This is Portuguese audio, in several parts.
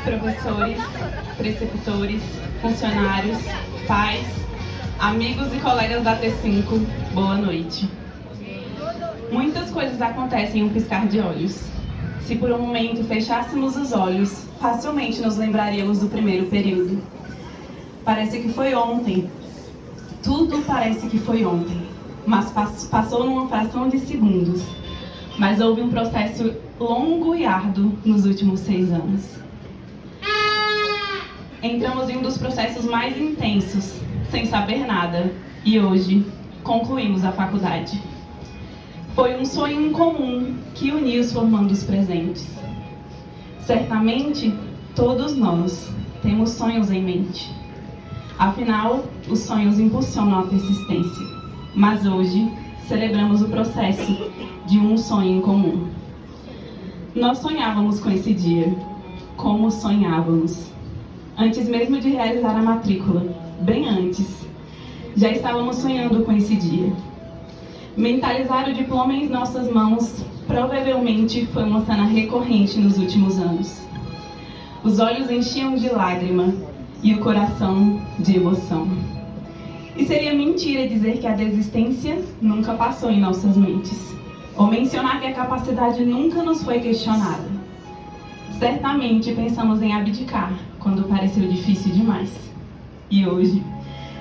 professores, preceptores, funcionários, pais, amigos e colegas da T5, boa noite. Muitas coisas acontecem em um piscar de olhos. Se por um momento fechássemos os olhos, facilmente nos lembraríamos do primeiro período. Parece que foi ontem. Tudo parece que foi ontem, mas passou numa fração de segundos. Mas houve um processo longo e árduo nos últimos 6 anos. Entramos em um dos processos mais intensos, sem saber nada, e hoje concluímos a faculdade. Foi um sonho em comum que uniu os formandos presentes. Certamente, todos nós temos sonhos em mente. Afinal, os sonhos impulsionam a persistência. Mas hoje, celebramos o processo de um sonho em comum. Nós sonhávamos com esse dia. Como sonhávamos? Antes mesmo de realizar a matrícula, bem antes, já estávamos sonhando com esse dia. Mentalizar o diploma em nossas mãos provavelmente foi uma cena recorrente nos últimos anos. Os olhos enchiam de lágrima e o coração de emoção. E seria mentira dizer que a desistência nunca passou em nossas mentes, ou mencionar que a capacidade nunca nos foi questionada. Certamente pensamos em abdicar quando pareceu difícil demais. E hoje,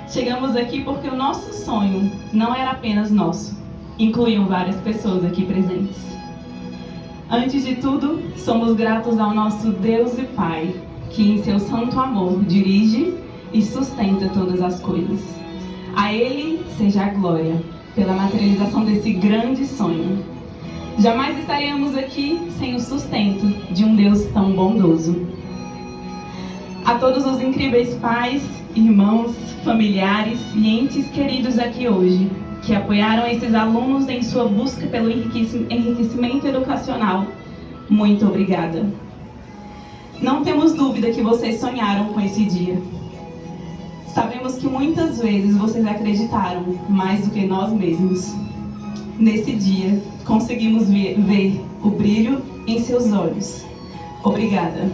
chegamos aqui porque o nosso sonho não era apenas nosso, incluíam várias pessoas aqui presentes. Antes de tudo, somos gratos ao nosso Deus e Pai, que em seu santo amor dirige e sustenta todas as coisas. A Ele seja a glória pela materialização desse grande sonho. Jamais estaríamos aqui sem o sustento de um Deus tão bondoso. A todos os incríveis pais, irmãos, familiares e entes queridos aqui hoje, que apoiaram esses alunos em sua busca pelo enriquecimento educacional, muito obrigada. Não temos dúvida que vocês sonharam com esse dia. Sabemos que muitas vezes vocês acreditaram mais do que nós mesmos. Nesse dia, conseguimos ver o brilho em seus olhos. Obrigada,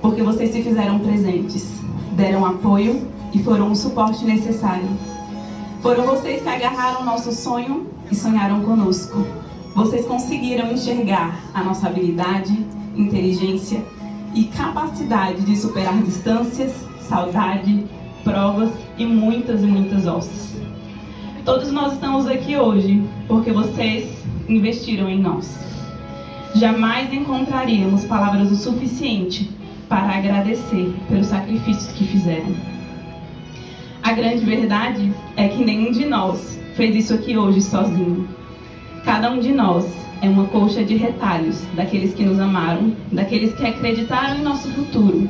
porque vocês se fizeram presentes, deram apoio e foram o suporte necessário. Foram vocês que agarraram nosso sonho e sonharam conosco. Vocês conseguiram enxergar a nossa habilidade, inteligência e capacidade de superar distâncias, saudade, provas e muitas ossos. Todos nós estamos aqui hoje porque vocês investiram em nós. Jamais encontraríamos palavras o suficiente para agradecer pelos sacrifícios que fizeram. A grande verdade é que nenhum de nós fez isso aqui hoje sozinho. Cada um de nós é uma colcha de retalhos daqueles que nos amaram, daqueles que acreditaram em nosso futuro,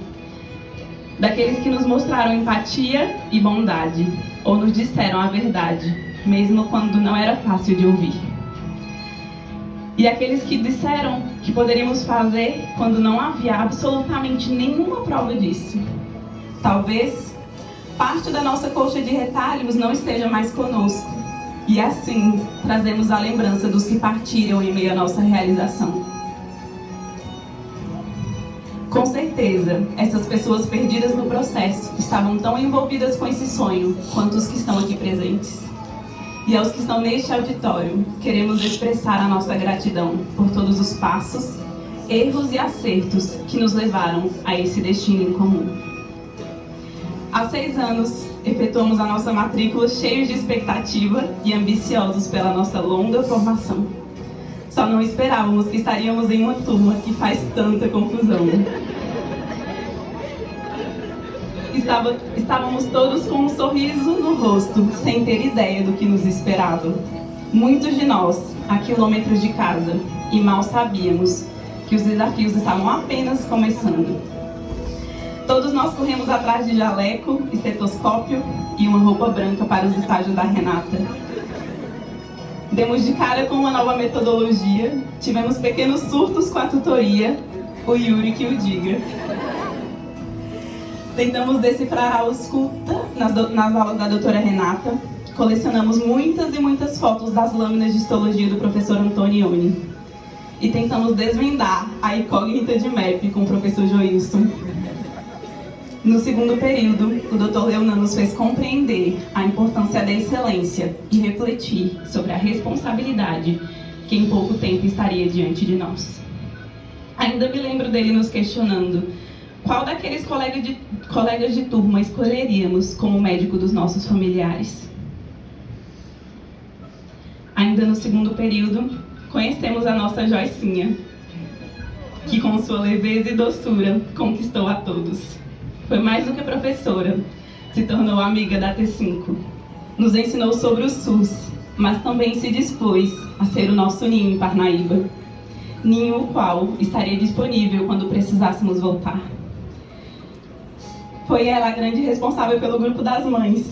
daqueles que nos mostraram empatia e bondade, ou nos disseram a verdade, mesmo quando não era fácil de ouvir. E aqueles que disseram que poderíamos fazer quando não havia absolutamente nenhuma prova disso. Talvez parte da nossa colcha de retalhos não esteja mais conosco, e assim trazemos a lembrança dos que partiram em meio à nossa realização. Com certeza, essas pessoas perdidas no processo estavam tão envolvidas com esse sonho quanto os que estão aqui presentes. E aos que estão neste auditório, queremos expressar a nossa gratidão por todos os passos, erros e acertos que nos levaram a esse destino em comum. Há 6 anos, efetuamos a nossa matrícula cheios de expectativa e ambiciosos pela nossa longa formação. Só não esperávamos que estaríamos em uma turma que faz tanta confusão. Estávamos todos com um sorriso no rosto, sem ter ideia do que nos esperava. Muitos de nós, a quilômetros de casa, e mal sabíamos que os desafios estavam apenas começando. Todos nós corremos atrás de jaleco, estetoscópio e uma roupa branca para os estágios da Renata. Demos de cara com uma nova metodologia, tivemos pequenos surtos com a tutoria, o Yuri que o diga. Tentamos decifrar a ausculta nas aulas da doutora Renata, colecionamos muitas e muitas fotos das lâminas de histologia do professor Antonioni. e tentamos desvendar a incógnita de MEP com o professor Joilson. No segundo período, o Dr. Leonan nos fez compreender a importância da excelência e refletir sobre a responsabilidade que em pouco tempo estaria diante de nós. Ainda me lembro dele nos questionando qual daqueles colegas de turma escolheríamos como médico dos nossos familiares. Ainda no segundo período, conhecemos a nossa Joicinha, que com sua leveza e doçura conquistou a todos. Foi mais do que professora, se tornou amiga da T5. Nos ensinou sobre o SUS, mas também se dispôs a ser o nosso ninho em Parnaíba. Ninho o qual estaria disponível quando precisássemos voltar. Foi ela a grande responsável pelo grupo das mães.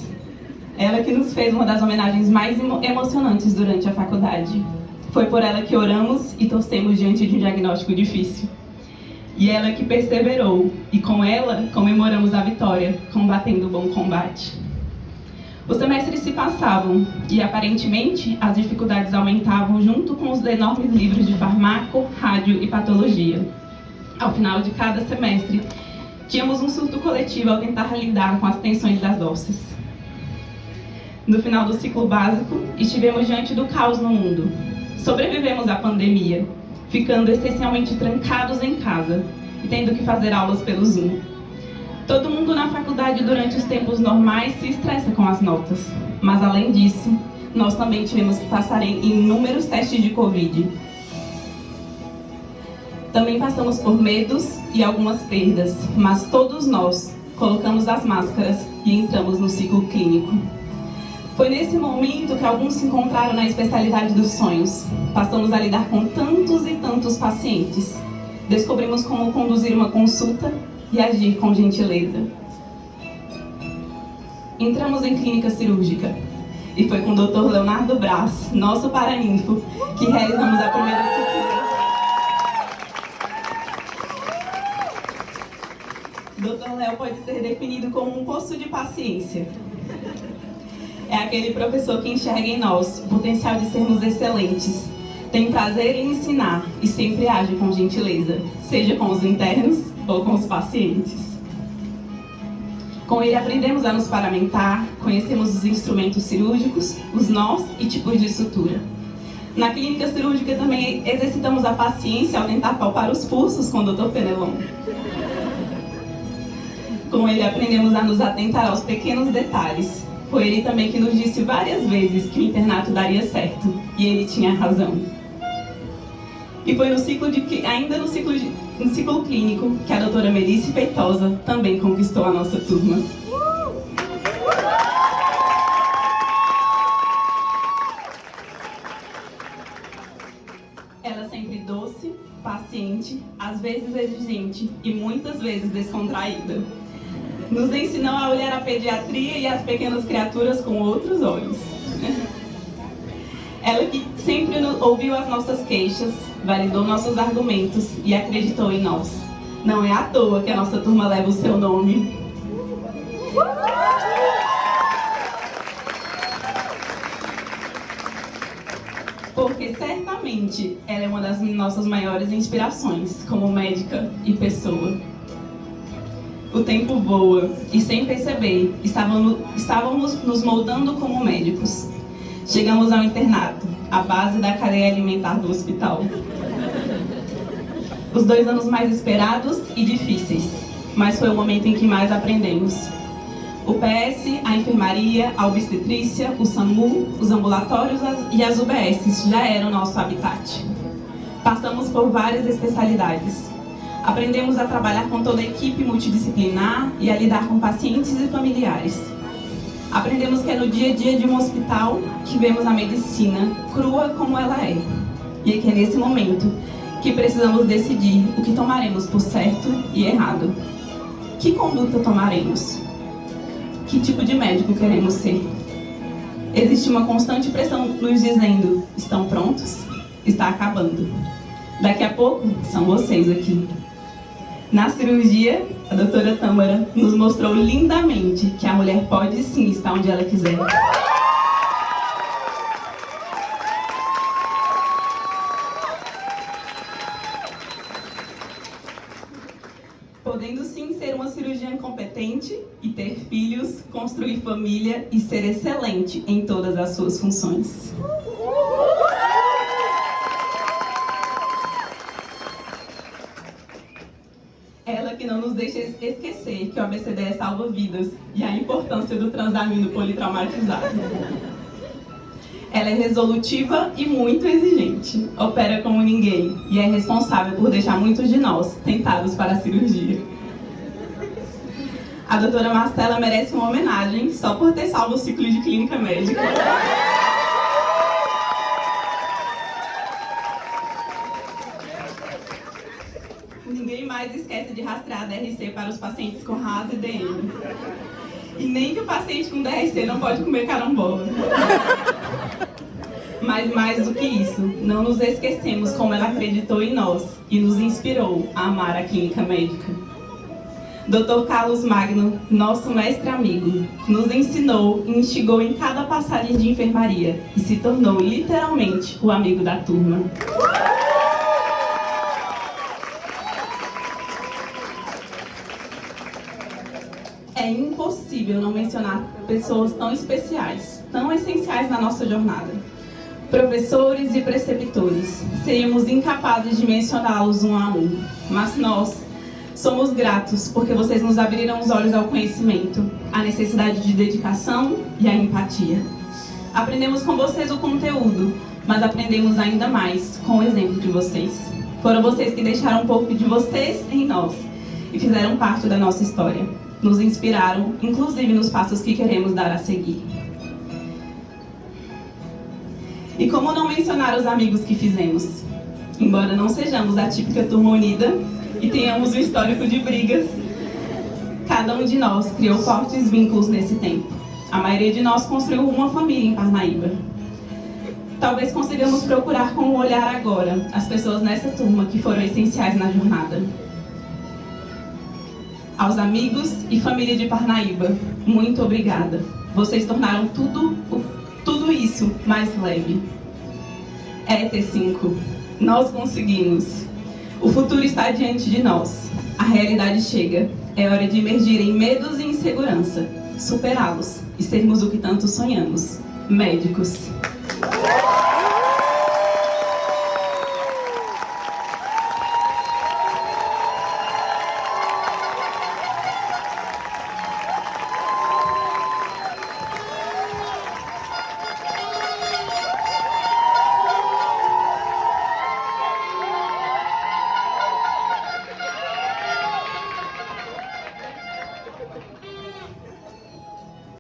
Ela que nos fez uma das homenagens mais emocionantes durante a faculdade. Foi por ela que oramos e torcemos diante de um diagnóstico difícil. E ela que perseverou, e com ela comemoramos a vitória, combatendo o bom combate. Os semestres se passavam, e aparentemente as dificuldades aumentavam junto com os enormes livros de farmaco, rádio e patologia. Ao final de cada semestre, tínhamos um surto coletivo ao tentar lidar com as tensões das doses. No final do ciclo básico, estivemos diante do caos no mundo. Sobrevivemos à pandemia, ficando essencialmente trancados em casa e tendo que fazer aulas pelo Zoom. Todo mundo na faculdade durante os tempos normais se estressa com as notas, mas além disso, nós também tivemos que passar em inúmeros testes de Covid. Também passamos por medos e algumas perdas, mas todos nós colocamos as máscaras e entramos no ciclo clínico. Foi nesse momento que alguns se encontraram na especialidade dos sonhos. Passamos a lidar com tantos e tantos pacientes. Descobrimos como conduzir uma consulta e agir com gentileza. Entramos em clínica cirúrgica. E foi com o Dr. Leonardo Braz, nosso paraninfo, que realizamos a primeira sutura. Dr. Léo pode ser definido como um poço de paciência. É aquele professor que enxerga em nós o potencial de sermos excelentes, tem prazer em ensinar e sempre age com gentileza, seja com os internos ou com os pacientes. Com ele aprendemos a nos paramentar, conhecemos os instrumentos cirúrgicos, os nós e tipos de sutura. Na clínica cirúrgica também exercitamos a paciência ao tentar palpar os pulsos com o Dr. Fenelon. Com ele aprendemos a nos atentar aos pequenos detalhes. Foi ele também que nos disse várias vezes que o internato daria certo, e ele tinha razão. E foi ainda no ciclo clínico que a doutora Melissa Feitosa também conquistou a nossa turma. Ela sempre doce, paciente, às vezes exigente e muitas vezes descontraída. Nos ensinou a olhar a pediatria e as pequenas criaturas com outros olhos. Ela que sempre ouviu as nossas queixas, validou nossos argumentos e acreditou em nós. Não é à toa que a nossa turma leva o seu nome. Porque certamente ela é uma das nossas maiores inspirações como médica e pessoa. O tempo voa e, sem perceber, estávamos nos moldando como médicos. Chegamos ao internato, a base da cadeia alimentar do hospital. Os 2 anos mais esperados e difíceis, mas foi o momento em que mais aprendemos. O PS, a enfermaria, a obstetrícia, o SAMU, os ambulatórios e as UBSs já eram nosso habitat. Passamos por várias especialidades. Aprendemos a trabalhar com toda a equipe multidisciplinar e a lidar com pacientes e familiares. Aprendemos que é no dia a dia de um hospital que vemos a medicina crua como ela é. E é que é nesse momento que precisamos decidir o que tomaremos por certo e errado. Que conduta tomaremos? Que tipo de médico queremos ser? Existe uma constante pressão nos dizendo: estão prontos? Está acabando. Daqui a pouco, são vocês aqui. Na cirurgia, a doutora Tâmara nos mostrou lindamente que a mulher pode sim estar onde ela quiser. podendo sim ser uma cirurgiã competente e ter filhos, construir família e ser excelente em todas as suas funções. Ela que não nos deixa esquecer que o ABCDE salva vidas e a importância do transamino politraumatizado. Ela é resolutiva e muito exigente, opera como ninguém e é responsável por deixar muitos de nós tentados para a cirurgia. A doutora Marcela merece uma homenagem só por ter salvo o ciclo de clínica médica. Ninguém mais esquece de rastrear a DRC para os pacientes com RAS e DM. E nem que o paciente com DRC não pode comer carambola. Mas mais do que isso, não nos esquecemos como ela acreditou em nós e nos inspirou a amar a clínica médica. Dr. Carlos Magno, nosso mestre amigo, nos ensinou e instigou em cada passagem de enfermaria e se tornou literalmente o amigo da turma. É impossível não mencionar pessoas tão especiais, tão essenciais na nossa jornada. Professores e preceptores, seríamos incapazes de mencioná-los um a um, mas nós somos gratos porque vocês nos abriram os olhos ao conhecimento, à necessidade de dedicação e à empatia. Aprendemos com vocês o conteúdo, mas aprendemos ainda mais com o exemplo de vocês. Foram vocês que deixaram um pouco de vocês em nós e fizeram parte da nossa história. Nos inspiraram, inclusive nos passos que queremos dar a seguir. E como não mencionar os amigos que fizemos? Embora não sejamos a típica turma unida e tenhamos um histórico de brigas, cada um de nós criou fortes vínculos nesse tempo. A maioria de nós construiu uma família em Parnaíba. Talvez consigamos procurar com o olhar agora as pessoas nessa turma que foram essenciais na jornada. Aos amigos e família de Parnaíba, muito obrigada. Vocês tornaram tudo isso mais leve. ET5, nós conseguimos. O futuro está diante de nós. A realidade chega. É hora de emergir em medos e insegurança, superá-los e sermos o que tanto sonhamos. Médicos.